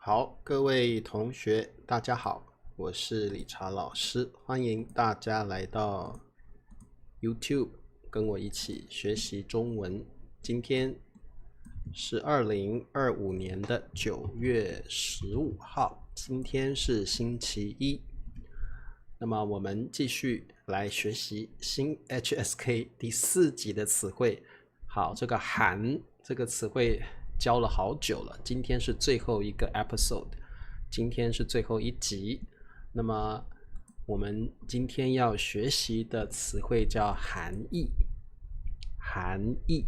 好，各位同学，大家好，我是理查老师，欢迎大家来到 YouTube 跟我一起学习中文。今天是2025年的9月15号，今天是星期一。那么我们继续来学习新 HSK 第4集的词汇。好，这个含这个词汇教了好久了，今天是最后一个 episode， 今天是最后一集。那么我们今天要学习的词汇叫含义，含义。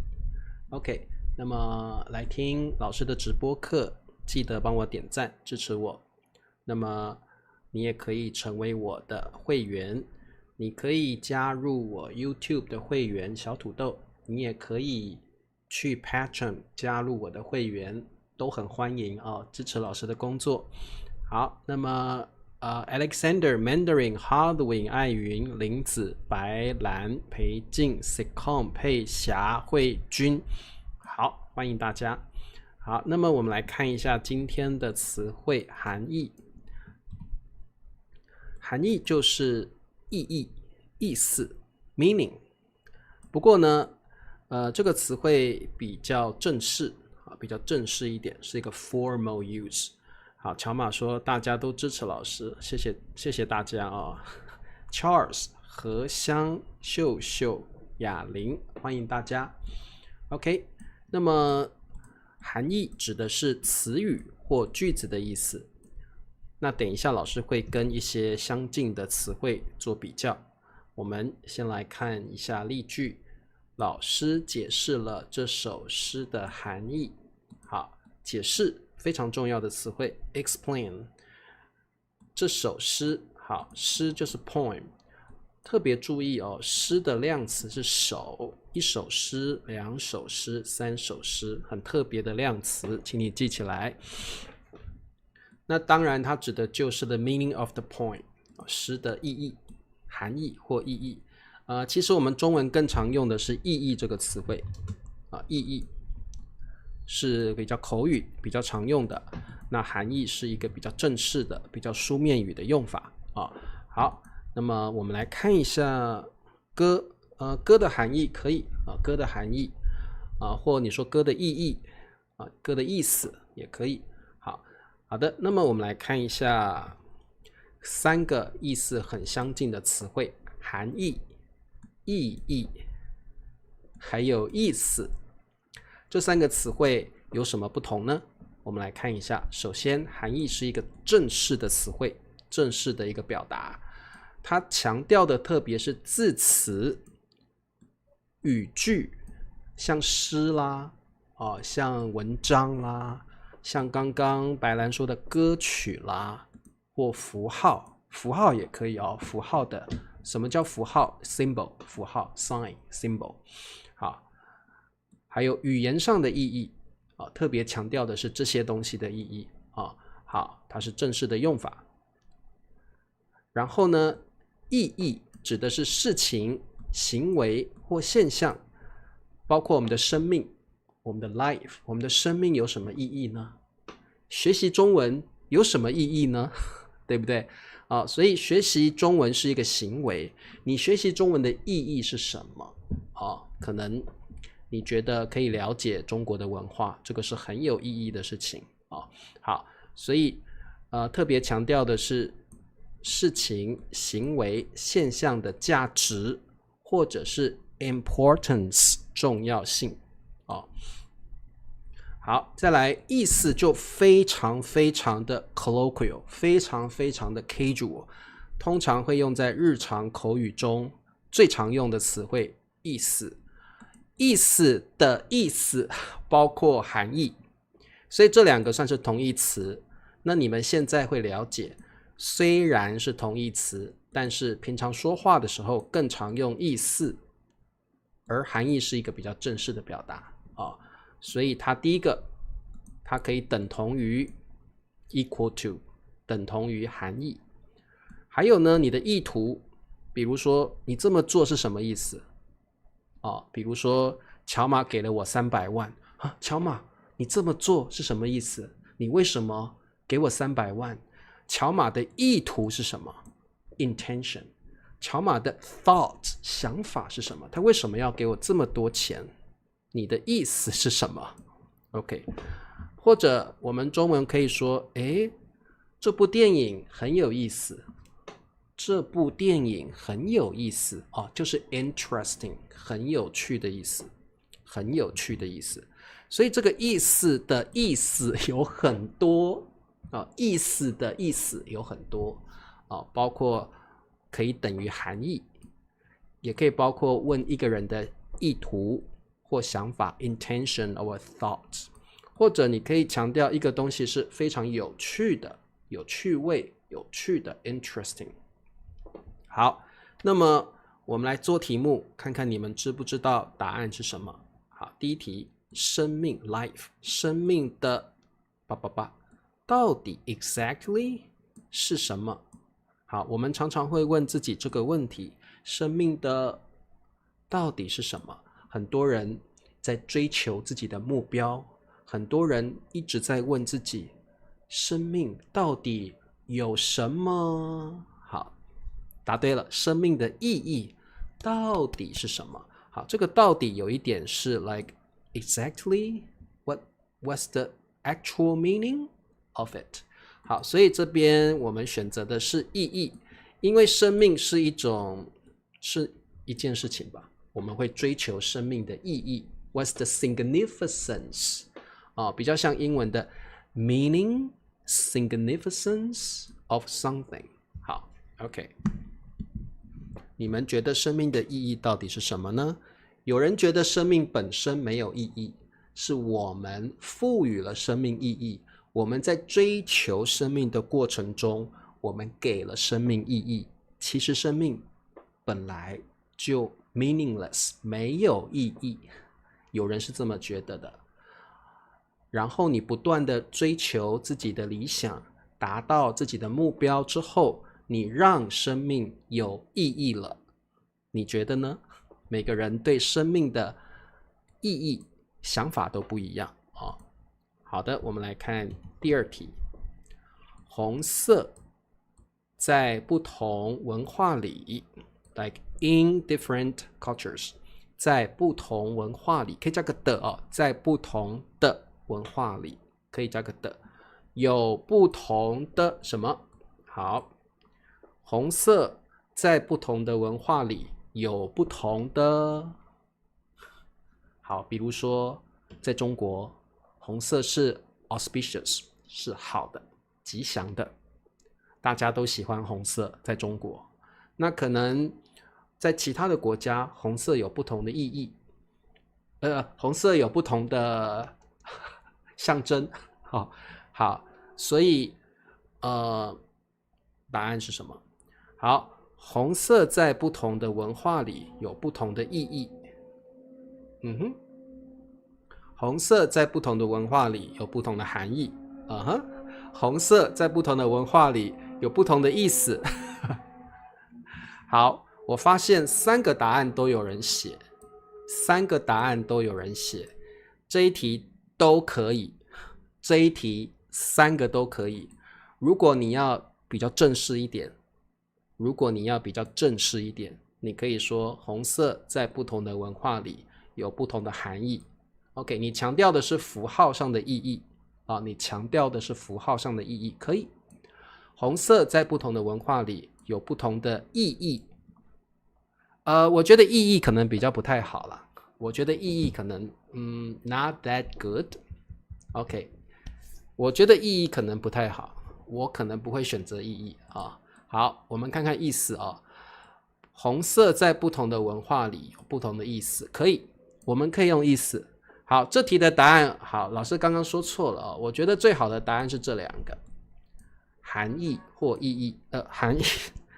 OK， 那么来听老师的直播课，记得帮我点赞支持我。那么你也可以成为我的会员，你可以加入我 YouTube 的会员小土豆，你也可以去 Patreon 加入我的会员，都很欢迎啊，支持老师的工作。好，那么Alexander、Mandarin、Hardwin、艾云、林子、白兰、裴静、Sitcom、佩霞、慧君，好，欢迎大家。好，那么我们来看一下今天的词汇含义。含义就是意义、意思 meaning。 不过呢这个词汇比较正式，比较正式一点，是一个 formal use。 好，乔玛说大家都支持老师，谢谢大家啊。Charles、何香、秀秀、雅玲，欢迎大家。 OK， 那么含义指的是词语或句子的意思，那等一下老师会跟一些相近的词汇做比较。我们先来看一下例句，老师解释了这首诗的含义。好，解释非常重要的词汇 explain。 这首诗，好，诗就是 poem， 特别注意哦，诗的量词是首，一首诗、两首诗、三首诗，很特别的量词，请你记起来。那当然它指的就是 the meaning of the poem， 诗的意义、含义或意义。其实我们中文更常用的是意义这个词汇，意义是比较口语比较常用的，那含义是一个比较正式的比较书面语的用法。好，那么我们来看一下歌，歌的含义可以，歌的含义，或你说歌的意义，歌的意思也可以。好的，那么我们来看一下3个意思很相近的词汇，含义、意义还有意思。这3个词汇有什么不同呢？我们来看一下。首先，含义是一个正式的词汇，正式的一个表达，它强调的特别是字词、语句，像诗啦，像文章啦，像刚刚白兰说的歌曲啦，或符号，符号也可以符号的，什么叫符号 symbol， 符号 sign symbol。 好，还有语言上的意义，特别强调的是这些东西的意义。好，它是正式的用法。然后呢，意义指的是事情、行为或现象，包括我们的生命，我们的 life， 我们的生命有什么意义呢？学习中文有什么意义呢？对不对？所以学习中文是一个行为，你学习中文的意义是什么？可能你觉得可以了解中国的文化，这个是很有意义的事情。好，所以特别强调的是事情、行为、现象的价值，或者是 importance 重要性。好，再来意思就非常非常的 colloquial， 非常非常的 casual， 通常会用在日常口语中，最常用的词汇意思。意思的意思包括含义，所以这2个算是同义词。那你们现在会了解，虽然是同义词，但是平常说话的时候更常用意思，而含义是一个比较正式的表达。所以它第一个，它可以等同于 equal to， 等同于含义。还有呢，你的意图，比如说你这么做是什么意思？比如说乔玛给了我300万，乔玛你这么做是什么意思？你为什么给我300万，乔马的意图是什么 ？intention。乔马的 thought 想法是什么？他为什么要给我这么多钱？你的意思是什么 ？OK， 或者我们中文可以说，诶，这部电影很有意思。这部电影很有意思哦，就是 interesting， 很有趣的意思，很有趣的意思。所以这个意思的意思有很多啊，意思的意思有很多啊，包括可以等于含义，也可以包括问一个人的意图或想法 intention or thought， 或者你可以强调一个东西是非常有趣的、有趣味、有趣的 interesting。好，那么我们来做题目，看看你们知不知道答案是什么。好，第一题，生命 life， 生命的到底 exactly 是什么？好，我们常常会问自己这个问题，生命的到底是什么？很多人在追求自己的目标，很多人一直在问自己，生命到底有什么？好，答对了，生命的意义到底是什么？好，这个到底有一点是 like exactly what's the actual meaning of it？ 好，所以这边我们选择的是意义，因为生命是一件事情吧，我们会追求生命的意义。What's the significance？ 比较像英文的 meaning significance of something。好 ，OK。你们觉得生命的意义到底是什么呢？有人觉得生命本身没有意义，是我们赋予了生命意义。我们在追求生命的过程中，我们给了生命意义。其实生命本来就 meaningless， 没有意义。有人是这么觉得的。然后你不断的追求自己的理想，达到自己的目标之后，你让生命有意义了。你觉得呢？每个人对生命的意义想法都不一样啊。好的，我们来看第二题。红色在不同文化里 like in different cultures， 在不同文化里可以加个的哦，在不同的文化里可以加个的，有不同的什么？好，红色在不同的文化里有不同的，好，比如说在中国，红色是 auspicious， 是好的、吉祥的，大家都喜欢红色，在中国。那可能在其他的国家，红色有不同的意义，红色有不同的象征。好，所以答案是什么？好，红色在不同的文化里有不同的意义。红色在不同的文化里有不同的含义。红色在不同的文化里有不同的意思。好，我发现3个答案都有人写，3个答案都有人写，这一题都可以，这一题3个都可以。如果你要比较正式一点，你可以说红色在不同的文化里有不同的含义。OK， 你强调的是符号上的意义你强调的是符号上的意义，可以。红色在不同的文化里有不同的意义。我觉得意义可能比较不太好啦，我觉得意义可能not that good。 OK， 我觉得意义可能不太好，我可能不会选择意义好，我们看看意思红色在不同的文化里有不同的意思，可以，我们可以用意思。好，这题的答案，好，老师刚刚说错了我觉得最好的答案是这2个，含义或意义，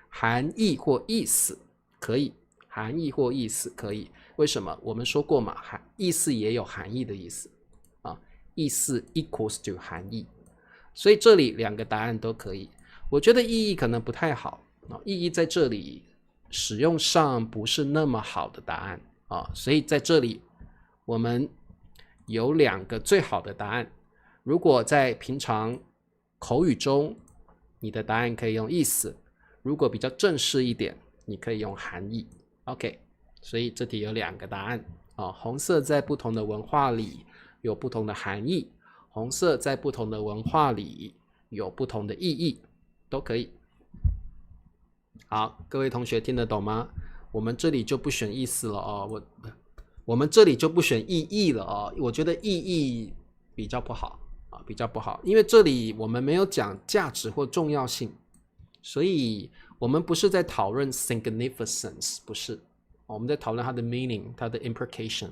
含义或意思可以，含义或意思可以。为什么？我们说过嘛，意思也有含义的意思意思 equals to 含义，所以这里2个答案都可以。我觉得意义可能不太好意义在这里使用上不是那么好的答案所以在这里我们有2个最好的答案。如果在平常口语中你的答案可以用意思，如果比较正式一点你可以用含义。 OK， 所以这题有2个答案红色在不同的文化里有不同的含义，红色在不同的文化里有不同的意义，都可以。好，各位同学听得懂吗？我们这里就不选意思了我们这里就不选意义了我觉得意义比较不好比较不好，因为这里我们没有讲价值或重要性，所以我们不是在讨论 significance， 不是，我们在讨论它的 meaning， 它的 implication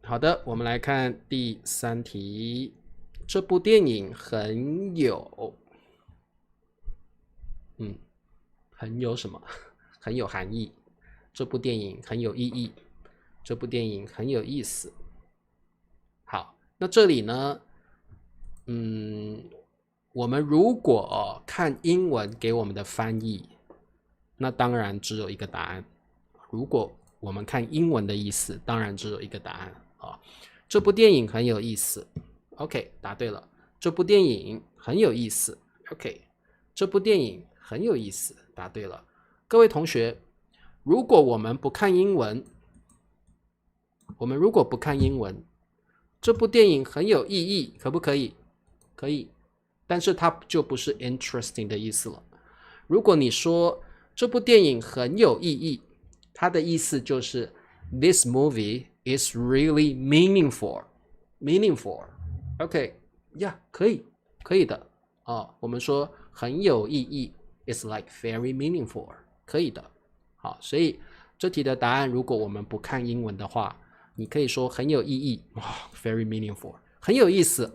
好的，我们来看第3题。这部电影很有什么？很有含义。这部电影很有意义。这部电影很有意思。好，那这里呢我们如果看英文给我们的翻译，那当然只有一个答案。如果我们看英文的意思，当然只有一个答案这部电影很有意思。 OK， 答对了。这部电影很有意思。 OK， 这部电影很有意思，答对了。各位同学，如果我们不看英文，这部电影很有意义，可不可以？可以，但是它就不是 interesting 的意思了。如果你说这部电影很有意义，它的意思就是 This movie is really meaningful. OK， 可以的我们说很有意义 is like very meaningful， 可以的。好，所以这题的答案如果我们不看英文的话，你可以说很有意义very meaningful， 很有意思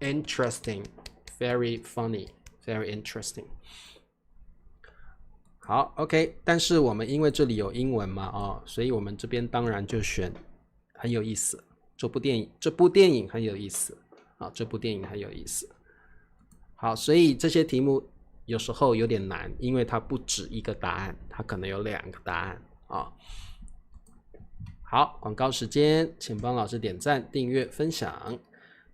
interesting， very funny， very interesting。 好 OK， 但是我们因为这里有英文嘛所以我们这边当然就选很有意思。这部电影很有意思这部电影很有意思。好，所以这些题目有时候有点难，因为它不止一个答案，它可能有2个答案好，广告时间，请帮老师点赞、订阅、分享。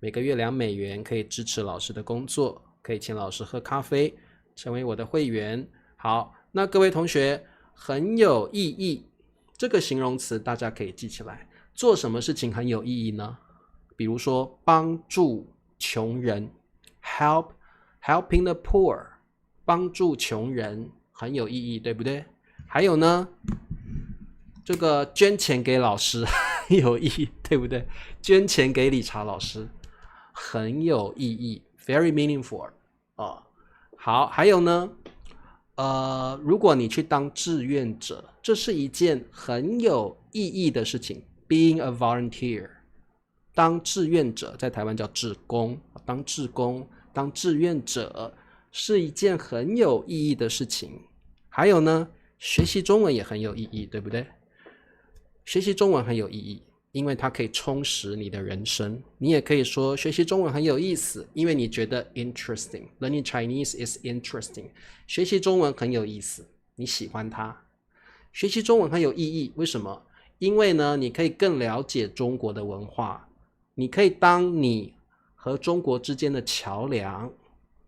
每个月$2可以支持老师的工作，可以请老师喝咖啡，成为我的会员。好，那各位同学，很有意义这个形容词大家可以记起来。做什么事情很有意义呢？比如说帮助穷人 helping the poor， 帮助穷人很有意义，对不对？还有呢，这个捐钱给老师很有意义，对不对？捐钱给理查老师很有意义 very meaningful 好，还有呢如果你去当志愿者，这是一件很有意义的事情。 Being a volunteer， 当志愿者在台湾叫志工，当志工当志愿者是一件很有意义的事情。还有呢，学习中文也很有意义，对不对？学习中文很有意义，因为它可以充实你的人生。你也可以说学习中文很有意思，因为你觉得 interesting。 Learning Chinese is interesting。 学习中文很有意思，你喜欢它。学习中文很有意义，为什么？因为呢，你可以更了解中国的文化，你可以当你和中国之间的桥梁，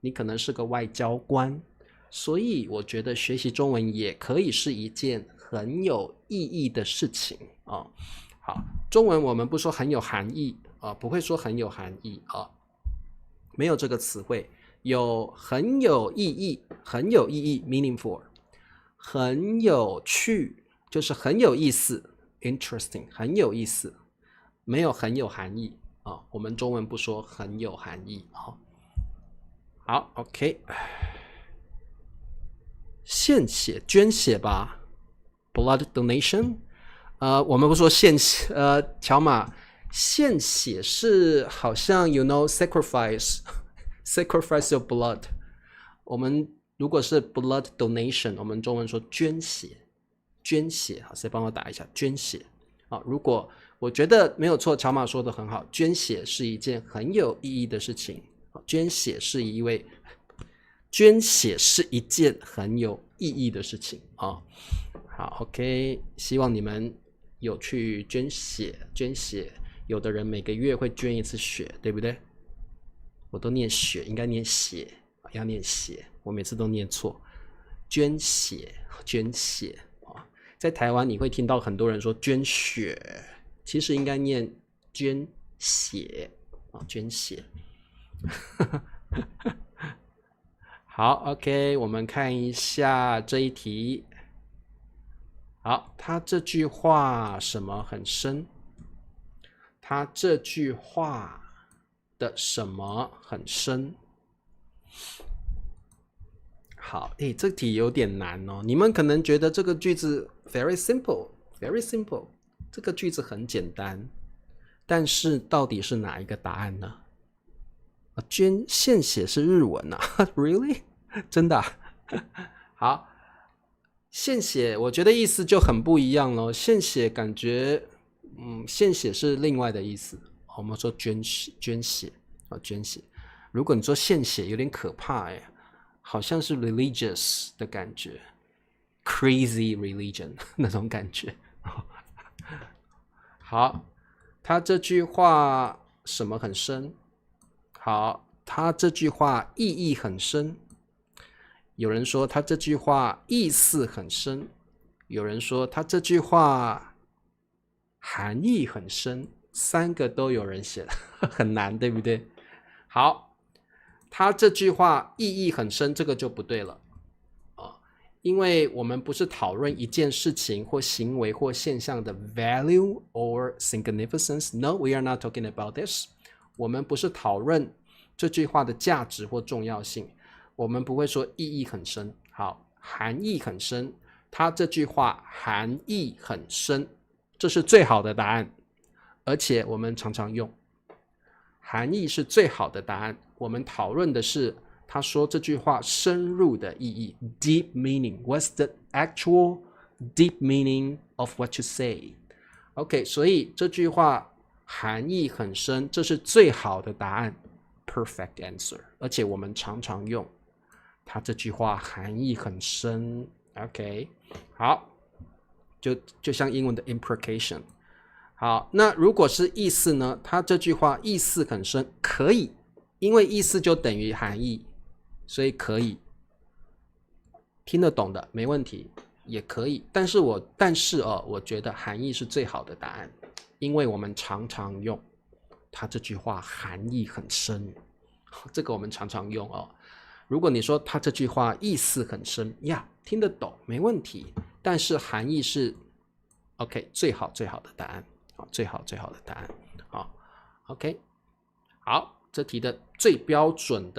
你可能是个外交官。所以我觉得学习中文也可以是一件很有意义的事情好，中文我们不说很有含义不会说很有含义没有这个词汇。有很有意义 meaningful， 很有趣就是很有意思 interesting， 很有意思，没有很有含义我们中文不说很有含义好 OK， 献血捐血吧 blood donation， 我们不说献血乔马，献血是好像 you know sacrifice your blood。 我们如果是 blood donation， 我们中文说捐血好，谁帮我打一下捐血如果我觉得没有错，乔马说的很好，捐血是一件很有意义的事情。捐血是一件很有意义的事情好 OK， 希望你们有去捐血，有的人每个月会捐一次血，对不对？我都念血，应该念血，要念血，我每次都念错。捐血，捐血啊，在台湾你会听到很多人说捐血，其实应该念捐血啊，捐血。好 ，OK， 我们看一下这一题。好，他这句话什么很深？他这句话的什么很深？好，这题有点难哦。你们可能觉得这个句子 very simple，very simple， 这个句子很简单，但是到底是哪一个答案呢？献血是日文啊？Really？ 真的啊？好，献血我觉得意思就很不一样咯。献血感觉，献血是另外的意思。我们说捐血捐血。如果你说献血有点可怕好像是 religious 的感觉 ，crazy religion 那种感觉。好，他这句话什么很深？好，他这句话意义很深。有人说他这句话意思很深，有人说他这句话含义很深，三个都有人写了，很难，对不对？好，他这句话意义很深，这个就不对了因为我们不是讨论一件事情或行为或现象的 value or significance. No, we are not talking about this. 我们不是讨论这句话的价值或重要性，我们不会说意义很深。好，含义很深，他这句话含义很深，这是最好的答案，而且我们常常用。含义是最好的答案，我们讨论的是他说这句话深入的意义 deep meaning. What's the actual deep meaning of what you say? OK, 所以这句话含义很深，这是最好的答案 perfect answer. 而且我们常常用他这句话含义很深 OK, 好，就像英文的 imprecation. 好，那如果是意思呢？他这句话意思很深，可以，因为意思就等于含义，所以可以听得懂的没问题，也可以。但是我觉得含义是最好的答案，因为我们常常用他这句话含义很深，这个我们常常用如果你说他这句话意思很深呀，听得懂没问题，但是含义是 OK 最好的答案，最好的答案。好 OK 好，这题的最标准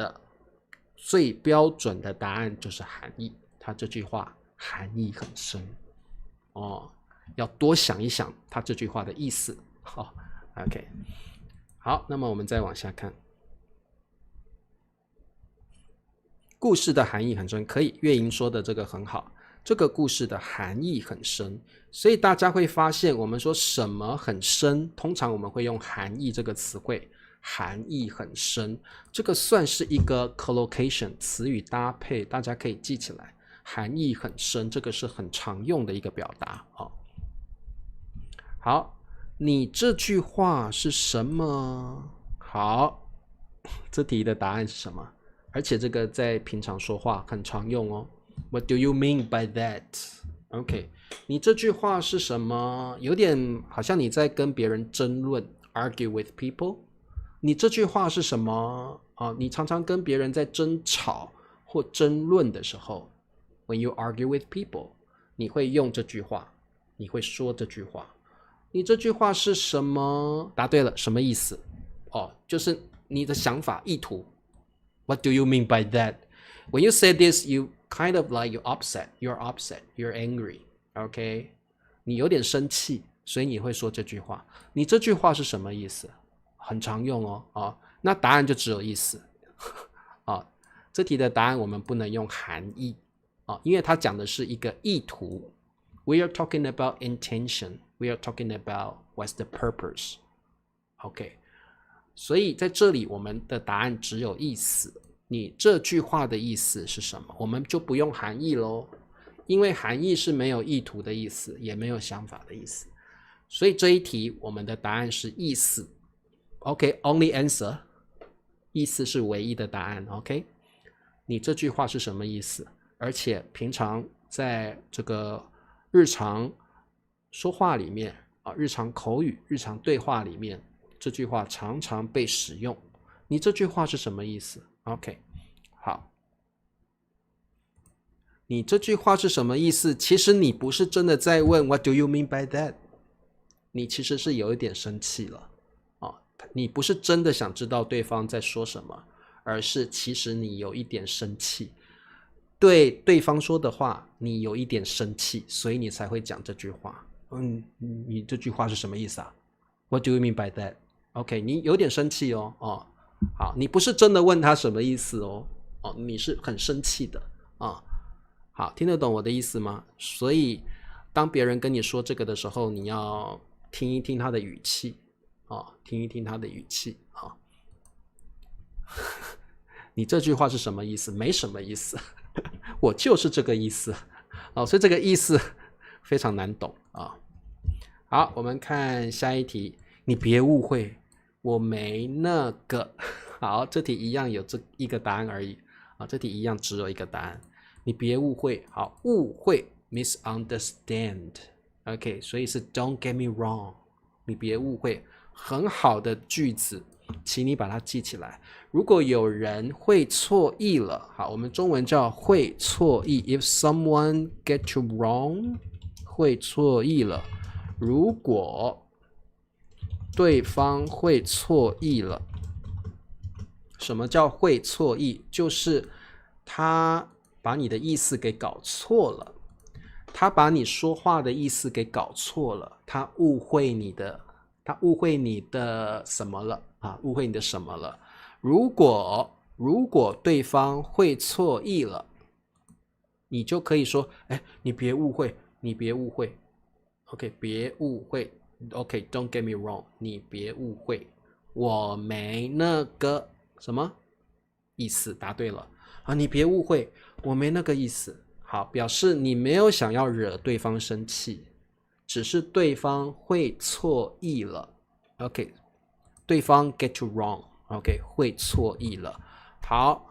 的答案就是含义，他这句话含义很深要多想一想他这句话的意思。OK 好，那么我们再往下看。故事的含义很深，可以，月莹说的这个很好，这个故事的含义很深，所以大家会发现我们说什么很深，通常我们会用含义这个词汇，含义很深，这个算是一个 collocation 词语搭配，大家可以记起来，含义很深，这个是很常用的一个表达好，你这句话是什么？好，这题的答案是什么？而且这个在平常说话很常用What do you mean by that? OK, 你这句话是什么？有点好像你在跟别人争论 argue with people. 你这句话是什么你常常跟别人在争吵或争论的时候 when you argue with people, 你会用这句话，你会说这句话。你这句话是什么？答对了，什么意思？就是你的想法意图。What do you mean by that? When you say this, you kind of like you're upset, you're angry, OK? 你有点生气，所以你会说这句话。你这句话是什么意思？很常用那答案就只有意思这题的答案我们不能用含义因为它讲的是一个意图。We are talking about intention. We are talking about what's the purpose. OK, 所以在这里我们的答案只有意思。你这句话的意思是什么？我们就不用含义咯，因为含义是没有意图的意思，也没有想法的意思。所以这一题我们的答案是意思。OK, only answer. 意思是唯一的答案。OK， 你这句话是什么意思？而且平常在这个日常说话里面啊，日常口语、日常对话里面，这句话常常被使用。你这句话是什么意思 ？OK， 好，你这句话是什么意思？其实你不是真的在问 What do you mean by that？ 你其实是有一点生气了啊，你不是真的想知道对方在说什么，而是其实你有一点生气。对对方说的话，你有一点生气，所以你才会讲这句话。你这句话是什么意思啊 ？What do you mean by that？ OK， 你有点生气哦。好，你不是真的问他什么意思哦。你是很生气的啊。好，听得懂我的意思吗？所以当别人跟你说这个的时候，你要听一听他的语气听一听他的语气啊。你这句话是什么意思？没什么意思。我就是这个意思所以这个意思非常难懂啊。好，我们看下一题，你别误会，我没那个。好，这题一样有这一个答案而已这题一样只有一个答案。你别误会，好，误会 misunderstand， OK， 所以是 don't get me wrong， 你别误会，很好的句子，请你把它记起来。如果有人会错意了，好，我们中文叫会错意 ，if someone get you wrong， 会错意了。如果对方会错意了，什么叫会错意？就是他把你的意思给搞错了，他把你说话的意思给搞错了，他误会你的什么了误会你的什么了？如果对方会错意了，你就可以说，你别误会，你别误会 ，OK， 别误会 ，OK，don't get me wrong， 你别误会，我没那个什么意思，答对了你别误会，我没那个意思。好，表示你没有想要惹对方生气，只是对方会错意了。OK， 对方 get you wrong。OK， 会错意了。好，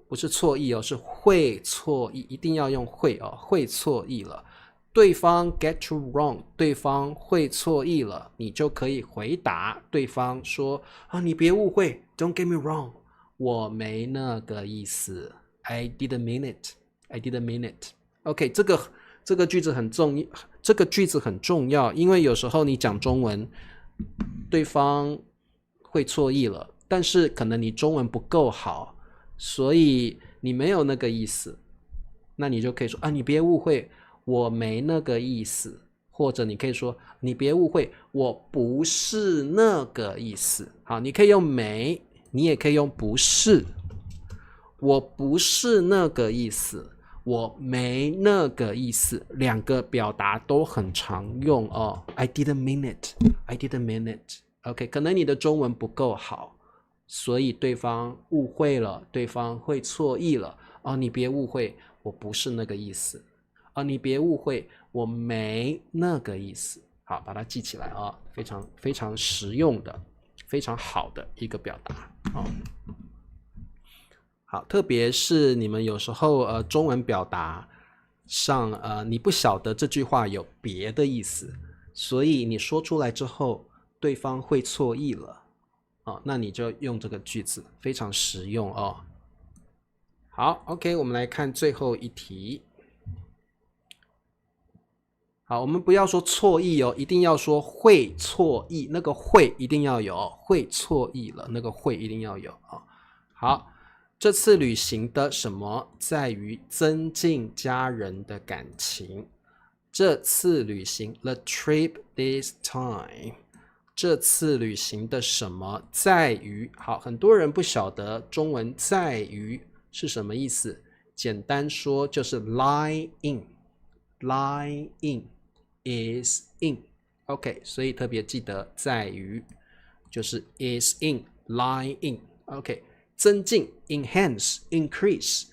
不是错意是会错意，一定要用会会错意了。对方 get you wrong， 对方会错意了，你就可以回答对方说你别误会 ，don't get me wrong， 我没那个意思 ，I didn't mean it。I didn't mean it. OK， 这个句子很重要，因为有时候你讲中文，对方会错意了，但是可能你中文不够好，所以你没有那个意思，那你就可以说你别误会，我没那个意思，或者你可以说你别误会，我不是那个意思。好，你可以用没，你也可以用不是。我不是那个意思，我没那个意思，两个表达都很常用I didn't mean it. I didn't mean it. OK， 可能你的中文不够好，所以对方误会了，对方会错意了你别误会，我不是那个意思你别误会，我没那个意思。好，把它记起来非常非常实用的，非常好的一个表达好，特别是你们有时候中文表达上你不晓得这句话有别的意思，所以你说出来之后，对方会错意了那你就用这个句子，非常实用好 ，OK， 我们来看最后一题。好，我们不要说错意一定要说会错意，那个会一定要有会错意了，那个会一定要有好。这次旅行的什么在于增进家人的感情？这次旅行 the trip this time， 这次旅行的什么在于？好，很多人不晓得中文在于是什么意思，简单说就是 lie in，lie in is in。 OK， 所以特别记得在于就是 is in lie in。 OK，增进 enhance increase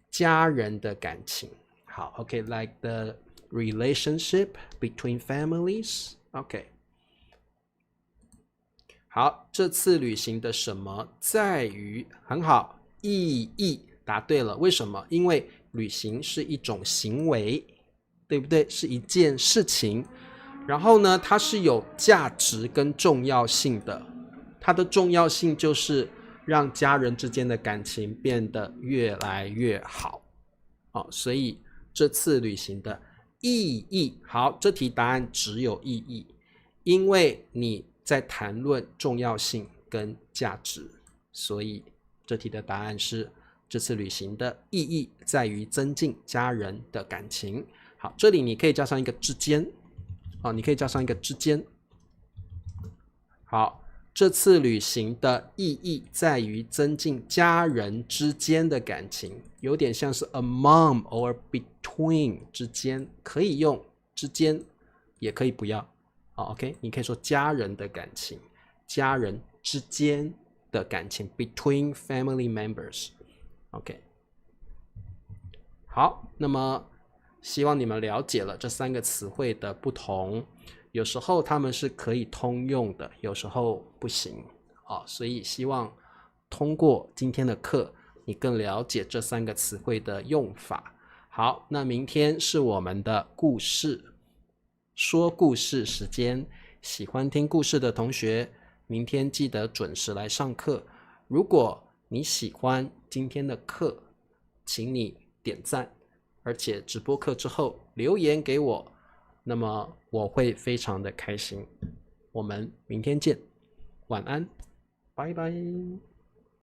家人的感情。好 OK， like the relationship between families。 OK，好，这次旅行的什么在于很好，意义答对了。为什么？因为旅行是一种行为，对不对？是一件事情。然后呢，它是有价值跟重要性的。它的重要性就是让家人之间的感情变得越来越好。所以这次旅行的意义，好，这题答案只有意义，因为你在谈论重要性跟价值，所以这题的答案是这次旅行的意义在于增进家人的感情。好，这里你可以加上一个之间，你可以加上一个之间。好，这次旅行的意义在于增进家人之间的感情，有点像是 among or between 之间，可以用之间，也可以不要。OK， 你可以说家人的感情，家人之间的感情 between family members。OK， 好，那么希望你们了解了这3个词汇的不同，有时候它们是可以通用的，有时候不行。所以希望通过今天的课，你更了解这3个词汇的用法。好，那明天是我们的故事说故事时间，喜欢听故事的同学，明天记得准时来上课。如果你喜欢今天的课，请你点赞，而且直播课之后留言给我，那么我会非常的开心。我们明天见，晚安，拜拜。